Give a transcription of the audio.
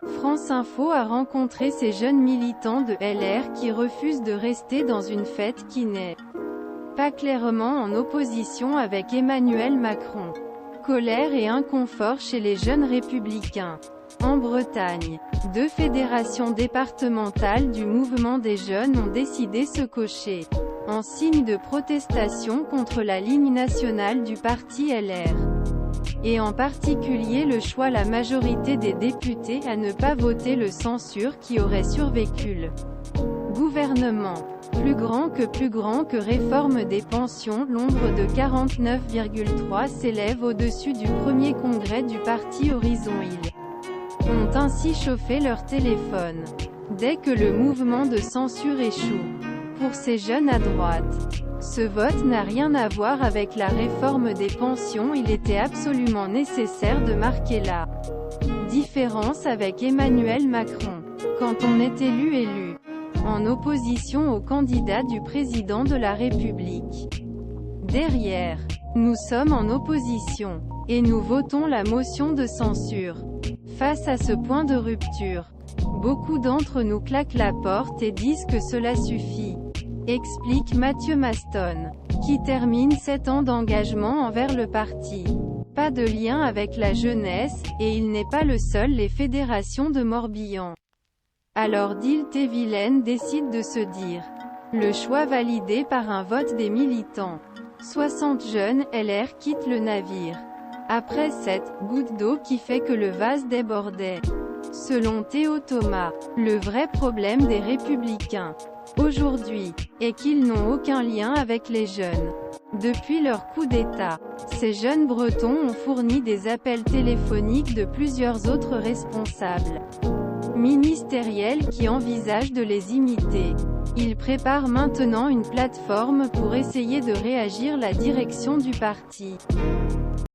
France Info a rencontré ces jeunes militants de LR qui refusent de rester dans une fête qui n'est pas clairement en opposition avec Emmanuel Macron. Colère et inconfort chez les jeunes républicains. En Bretagne, 2 fédérations départementales du mouvement des jeunes ont décidé se cocher, en signe de protestation contre la ligne nationale du parti LR. Et en particulier le choix la majorité des députés à ne pas voter le censure qui aurait survécu le gouvernement. Plus grand que réforme des pensions, l'ombre de 49,3 s'élève au-dessus du premier congrès du parti Horizon. Ils ont ainsi chauffé leur téléphone. Dès que le mouvement de censure échoue. Pour ces jeunes à droite, ce vote n'a rien à voir avec la réforme des pensions, il était absolument nécessaire de marquer la différence avec Emmanuel Macron. Quand on est élu, en opposition au candidat du président de la République. Derrière, nous sommes en opposition, et nous votons la motion de censure. Face à ce point de rupture, beaucoup d'entre nous claquent la porte et disent que cela suffit. Explique Mathieu Maston, qui termine 7 ans d'engagement envers le parti. Pas de lien avec la jeunesse, et il n'est pas le seul, les fédérations de Morbihan. Alors d'Ille-et-Vilaine décide de se dire. Le choix validé par un vote des militants. 60 jeunes, LR quittent le navire. Après cette goutte d'eau qui fait que le vase débordait. Selon Théo Thomas, le vrai problème des Républicains aujourd'hui est qu'ils n'ont aucun lien avec les jeunes. Depuis leur coup d'État, ces jeunes Bretons ont fourni des appels téléphoniques de plusieurs autres responsables ministériels qui envisagent de les imiter. Ils préparent maintenant une plateforme pour essayer de réagir la direction du parti.